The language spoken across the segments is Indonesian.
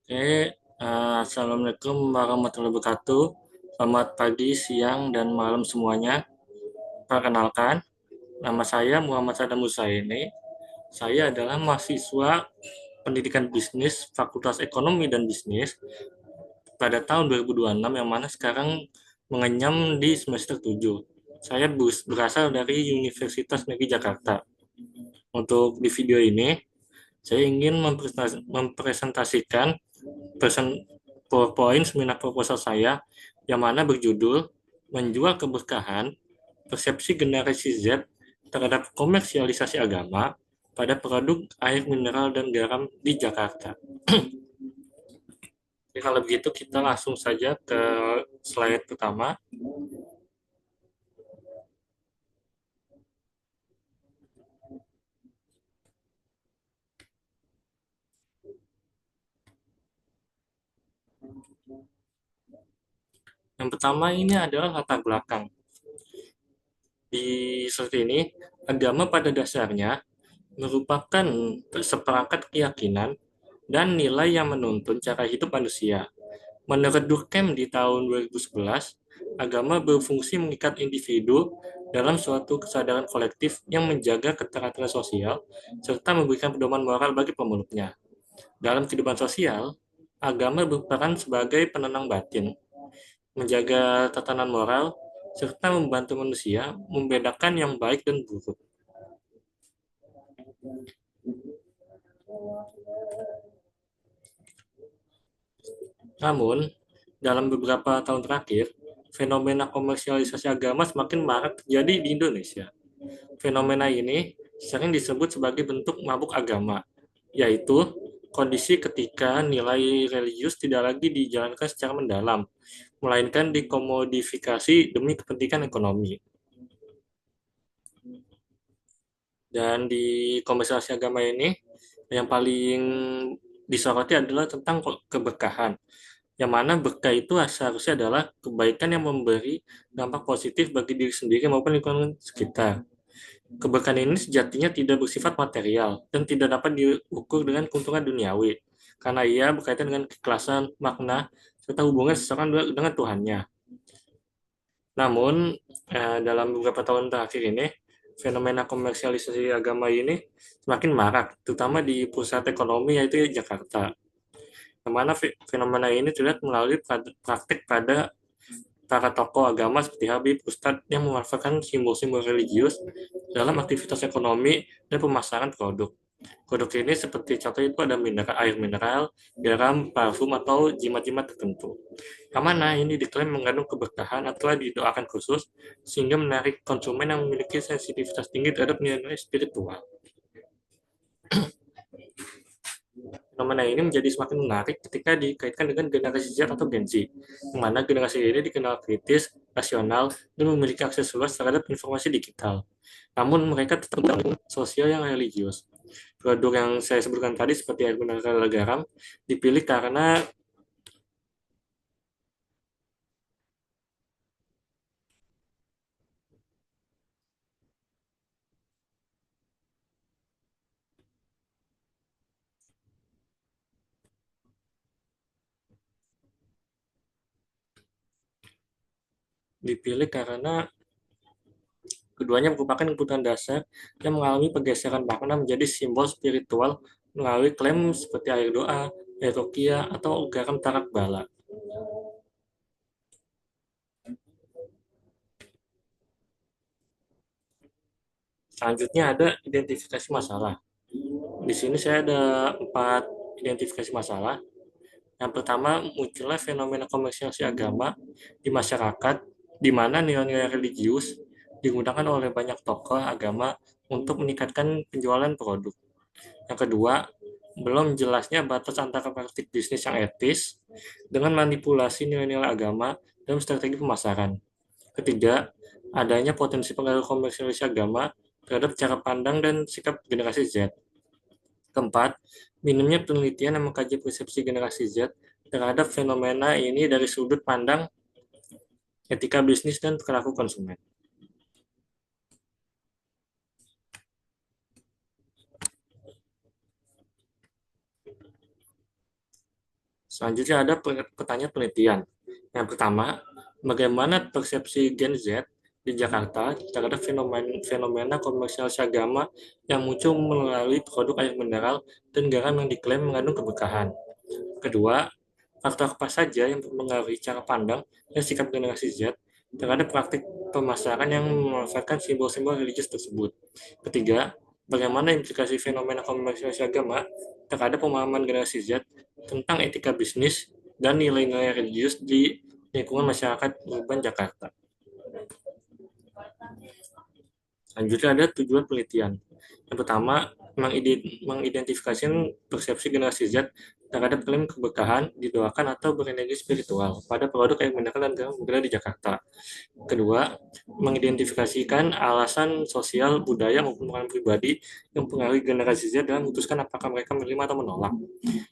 Assalamualaikum warahmatullahi wabarakatuh. Selamat pagi, siang, dan malam semuanya. Perkenalkan, nama saya Muhammad Sadam Husaini. Saya adalah mahasiswa Pendidikan Bisnis Fakultas Ekonomi dan Bisnis pada tahun 2026 yang mana sekarang mengenyam di semester 7. Saya berasal dari Universitas Negeri Jakarta. Untuk di video ini, saya ingin mempresentasikan PowerPoint seminar proposal saya yang mana berjudul Menjual Keberkahan, Persepsi Generasi Z terhadap Komersialisasi Agama pada Produk Air Mineral dan Garam di Jakarta. Jadi kalau begitu kita langsung saja ke slide pertama. Yang pertama ini adalah latar belakang. Di seperti ini, agama pada dasarnya merupakan seperangkat keyakinan dan nilai yang menuntun cara hidup manusia. Menurut Durkheim di tahun 2011, agama berfungsi mengikat individu dalam suatu kesadaran kolektif yang menjaga keteraturan sosial serta memberikan pedoman moral bagi pemeluknya. Dalam kehidupan sosial, agama berperan sebagai penenang batin, menjaga tatanan moral, serta membantu manusia membedakan yang baik dan buruk. Namun, dalam beberapa tahun terakhir, fenomena komersialisasi agama semakin marak terjadi di Indonesia. Fenomena ini sering disebut sebagai bentuk mabuk agama, yaitu kondisi ketika nilai religius tidak lagi dijalankan secara mendalam, melainkan dikomodifikasi demi kepentingan ekonomi. Dan di komersialisasi agama ini, yang paling disoroti adalah tentang keberkahan, yang mana berkah itu seharusnya adalah kebaikan yang memberi dampak positif bagi diri sendiri maupun lingkungan sekitar. Keberkahan ini sejatinya tidak bersifat material dan tidak dapat diukur dengan keuntungan duniawi, karena ia berkaitan dengan keikhlasan, makna, serta hubungan seseorang dengan Tuhannya. Namun, dalam beberapa tahun terakhir ini, fenomena komersialisasi agama ini semakin marak, terutama di pusat ekonomi yaitu Jakarta. Yang mana fenomena ini terlihat melalui praktik pada para tokoh agama seperti Habib Ustadz yang memanfaatkan simbol-simbol religius dalam aktivitas ekonomi dan pemasaran produk. Produk ini seperti contoh itu ada air mineral, garam, parfum, atau jimat-jimat tertentu. Yang mana ini diklaim mengandung keberkahan atau didoakan khusus sehingga menarik konsumen yang memiliki sensitivitas tinggi terhadap nilai-nilai spiritual. Fenomena ini menjadi semakin menarik ketika dikaitkan dengan generasi Z atau Gen Z, di mana generasi ini dikenal kritis, rasional, dan memiliki akses luas terhadap informasi digital. Namun mereka tetap dalam sosial yang religius. Produk yang saya sebutkan tadi seperti air mineral garam dipilih karena dipilih karena keduanya merupakan kebutuhan dasar yang mengalami pergeseran makna menjadi simbol spiritual melalui klaim seperti air doa, air ruqyah, atau garam tarak bala. Selanjutnya ada identifikasi masalah. Di sini saya ada 4 identifikasi masalah. Yang pertama, munculnya fenomena komersialisasi agama di masyarakat, di mana nilai-nilai religius digunakan oleh banyak tokoh agama untuk meningkatkan penjualan produk. Yang kedua, belum jelasnya batas antara praktik bisnis yang etis dengan manipulasi nilai-nilai agama dalam strategi pemasaran. Ketiga, adanya potensi pengaruh komersialisasi agama terhadap cara pandang dan sikap generasi Z. Keempat, minimnya penelitian yang mengkaji persepsi generasi Z terhadap fenomena ini dari sudut pandang etika bisnis dan perilaku konsumen. Selanjutnya ada pertanyaan penelitian. Yang pertama, bagaimana persepsi Gen Z di Jakarta terhadap fenomena komersialisasi agama yang muncul melalui produk air mineral dan garam yang diklaim mengandung keberkahan. Kedua, faktor apa saja yang mempengaruhi cara pandang dan sikap generasi Z terhadap praktik pemasaran yang memanfaatkan simbol-simbol religius tersebut. Ketiga, bagaimana implikasi fenomena komersialisasi agama terhadap pemahaman generasi Z tentang etika bisnis dan nilai-nilai religius di lingkungan masyarakat urban Jakarta. Selanjutnya ada tujuan penelitian. Yang pertama, mengidentifikasi persepsi generasi Z terhadap klaim keberkahan, didoakan atau berenergi spiritual pada produk air mineral dan garam mineral di Jakarta. Kedua, mengidentifikasikan alasan sosial, budaya maupun pengalaman pribadi yang mempengaruhi generasi Z dalam memutuskan apakah mereka menerima atau menolak.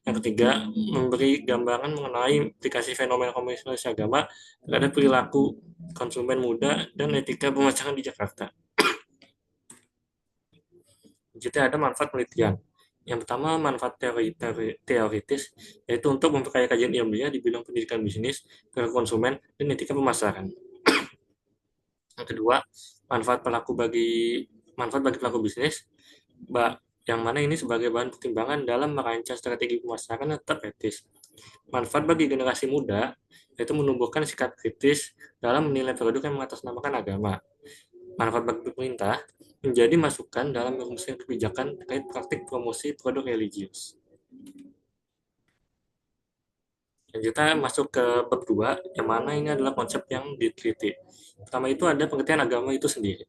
Yang ketiga, memberi gambaran mengenai implikasi fenomena komersialisasi agama terhadap perilaku konsumen muda dan etika pemasaran di Jakarta. Jadi ada manfaat penelitian. Yang pertama, manfaat teoritis, yaitu untuk memperkaya kajian ilmiah di bidang pendidikan bisnis, ke konsumen, dan etika pemasaran. Yang kedua, manfaat bagi pelaku bisnis, yang mana ini sebagai bahan pertimbangan dalam merancang strategi pemasaran yang tetap etis. Manfaat bagi generasi muda, yaitu menumbuhkan sikap kritis dalam menilai produk yang mengatasnamakan agama. Manfaat bagi pemerintah, menjadi masukan dalam merumuskan kebijakan terkait praktik promosi produk religius. Dan kita masuk ke bab 2, yang mana ini adalah konsep yang diteliti. Pertama itu ada pengertian agama itu sendiri.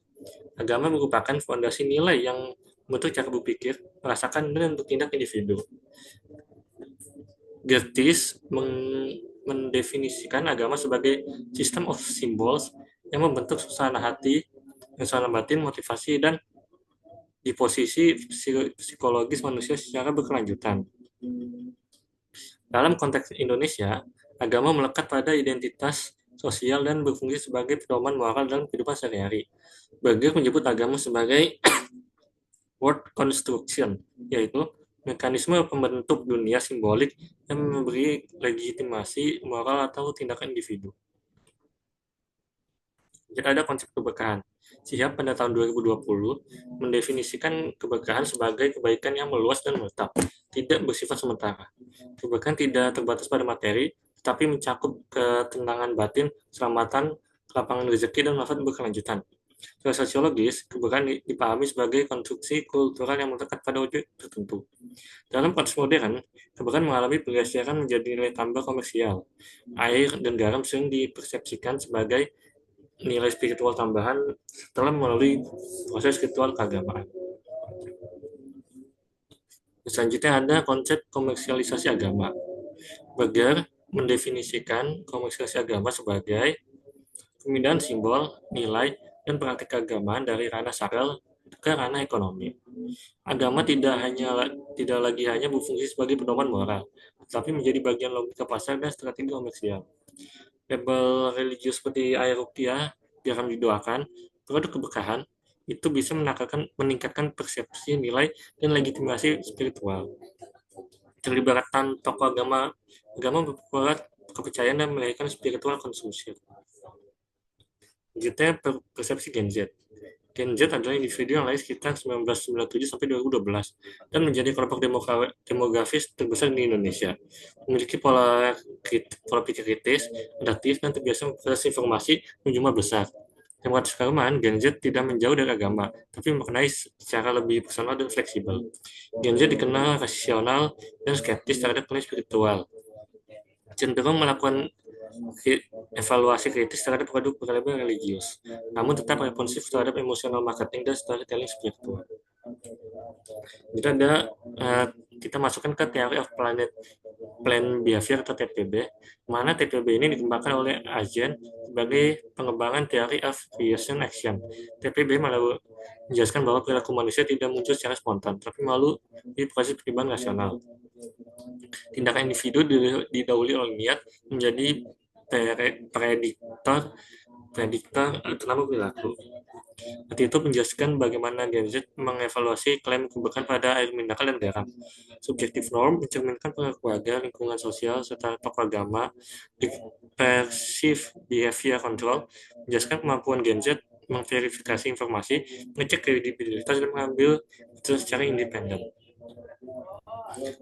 Agama merupakan fondasi nilai yang membentuk cara berpikir, merasakan, dan bertindak individu. Gertis mendefinisikan agama sebagai system of symbols yang membentuk suasana hati, suasana batin, motivasi, dan di posisi psikologis manusia secara berkelanjutan. Dalam konteks Indonesia, agama melekat pada identitas sosial dan berfungsi sebagai pedoman moral dalam kehidupan sehari-hari. Berger menyebut agama sebagai word construction, yaitu mekanisme pembentuk dunia simbolik yang memberi legitimasi moral atau tindakan individu. Jadi ada konsep keberkahan. Siap pada tahun 2020 mendefinisikan keberkahan sebagai kebaikan yang meluas dan menetap, tidak bersifat sementara. Keberkahan tidak terbatas pada materi, tetapi mencakup ketenangan batin, keselamatan, lapangan rezeki, dan manfaat berkelanjutan. Secara sosiologis, keberkahan dipahami sebagai konstruksi kultural yang melekat pada objek tertentu. Dalam konteks modern, keberkahan mengalami pergeseran menjadi nilai tambah komersial. Air dan garam sering dipersepsikan sebagai nilai spiritual tambahan setelah melalui proses ritual keagamaan. Selanjutnya ada konsep komersialisasi agama. Berger mendefinisikan komersialisasi agama sebagai pemindahan simbol, nilai, dan praktik keagamaan dari ranah sakral ke ranah ekonomi. Agama tidak lagi hanya berfungsi sebagai pedoman moral, tetapi menjadi bagian logika pasar dan strategi komersial. Label religius seperti air rupiah, garam didoakan, produk keberkahan, itu bisa meningkatkan persepsi nilai dan legitimasi spiritual. Keterlibatan tokoh agama memperkuat kepercayaan dan melahirkan spiritual konsumsi. Selanjutnya persepsi Gen Z. Gen Z adalah individu yang lahir sekitar 1997 sampai 2012 dan menjadi kelompok demografis terbesar di Indonesia. Memiliki pola pikir kritis, adaptif, dan terbiasa memproses informasi menjumlah besar. Demokratis keagamaan, Gen Z tidak menjauh dari agama, tapi maknai secara lebih personal dan fleksibel. Gen Z dikenal rasional dan skeptis terhadap nilai spiritual. Cenderung melakukan evaluasi kritis terhadap produk berlabel religius, namun tetap responsif terhadap emosional marketing dan storytelling spiritual. Jadi ada kita masukkan ke teori of plan behavior atau TPB, mana TPB ini dikembangkan oleh Azen sebagai pengembangan teori of reaction action. TPB malah menjelaskan bahwa perilaku manusia tidak muncul secara spontan, tapi melalui proses pertimbangan rasional. Tindakan individu didahului oleh niat menjadi prediktor utama perilaku. Nanti itu menjelaskan bagaimana Gen Z mengevaluasi klaim keberkahan pada air mineral dan garam. Subjektif norm mencerminkan pengaruh keluarga, lingkungan sosial, serta tokoh agama. Perceived behavior control menjelaskan kemampuan Gen Z memverifikasi informasi, mengecek kredibilitas, dan mengambil keputusan secara independen.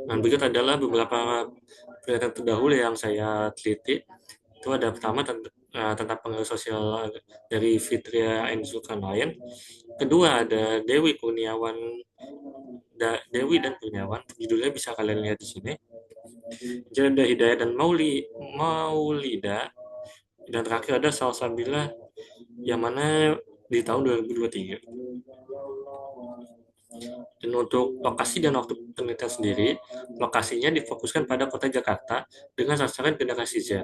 Nah, berikut adalah beberapa pernyataan terdahulu yang saya teliti. Itu ada pertama tentang pengaruh sosial dari Fitria and Zulkarnain. Kedua ada Dewi dan Kurniawan. Judulnya bisa kalian lihat di sini. Jadi ada Hidayah dan Maulida. Dan terakhir ada Salsabila yang mana di tahun 2023. Dan untuk lokasi dan waktu penelitian sendiri, lokasinya difokuskan pada kota Jakarta dengan sasaran generasi Z.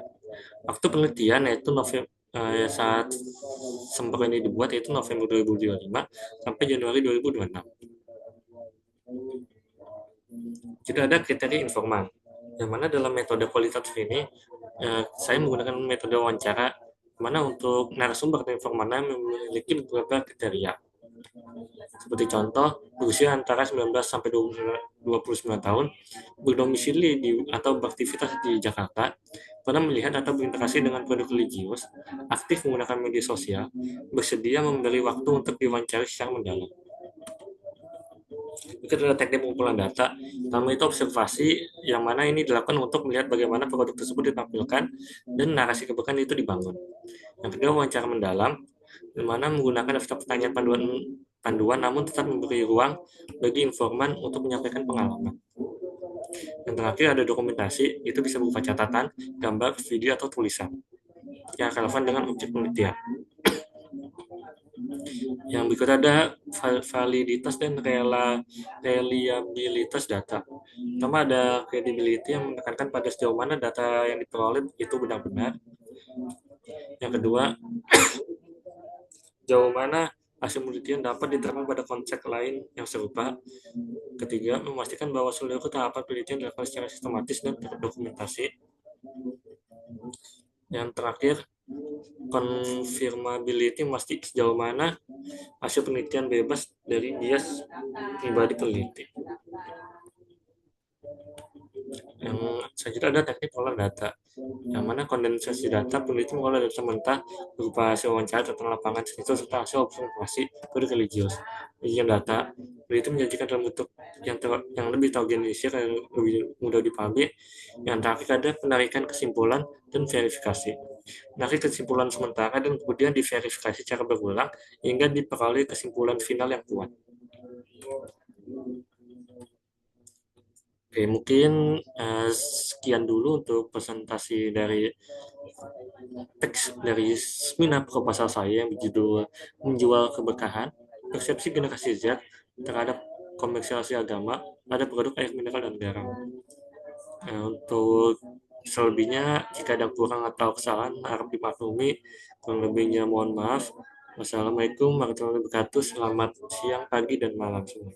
Waktu penelitian yaitu saat sumber ini dibuat yaitu November 2025 sampai Januari 2026. Jadi ada kriteria informan, yang mana dalam metode kualitatif ini saya menggunakan metode wawancara, mana untuk narasumber atau informannya memiliki beberapa kriteria. Seperti contoh, berusia antara 19 sampai 29 tahun, berdomisili atau beraktivitas di Jakarta, pernah melihat atau berinteraksi dengan produk religius, aktif menggunakan media sosial, bersedia memberi waktu untuk diwawancara secara mendalam. Itu adalah teknik pengumpulan data. Pertama itu observasi, yang mana ini dilakukan untuk melihat bagaimana produk tersebut ditampilkan dan narasi keberkahan itu dibangun. Yang kedua, wawancara mendalam, di mana menggunakan daftar pertanyaan panduan namun tetap memberi ruang bagi informan untuk menyampaikan pengalaman. Yang terakhir ada dokumentasi, itu bisa berupa catatan, gambar, video, atau tulisan yang relevan dengan objek penelitian. Yang berikut ada validitas dan reliabilitas data. Pertama ada credibility yang menekankan pada sejauh mana data yang diperoleh itu benar-benar. Yang kedua, sejauh mana hasil penelitian dapat diterapkan pada konsep lain yang serupa. Ketiga, memastikan bahwa seluruh tahapan penelitian dilakukan secara sistematis dan terdokumentasi. Yang terakhir, confirmability, memastikan sejauh mana hasil penelitian bebas dari bias pribadi peneliti. Yang selanjutnya ada teknik olah data, yang mana kondensasi data peneliti mengolah data mentah berupa hasil wawancara tentang lapangan itu serta hasil observasi produk religius. Bagian data peneliti menjanjikan dalam bentuk yang lebih terorganisir dan lebih mudah dipahami. Yang terakhir ada penarikan kesimpulan dan verifikasi. Menarik kesimpulan sementara dan kemudian diverifikasi secara berulang hingga diperoleh kesimpulan final yang kuat. Oke, mungkin sekian dulu untuk presentasi dari teks dari seminar proposal saya yang berjudul Menjual Keberkahan, Persepsi Generasi Z terhadap Komersialisasi Agama pada Produk Air Mineral dan Garam. Untuk selebihnya, jika ada kurang atau kesalahan, harap dimaklumi. Kurang lebihnya mohon maaf. Wassalamualaikum warahmatullahi wabarakatuh. Selamat siang, pagi, dan malam semua.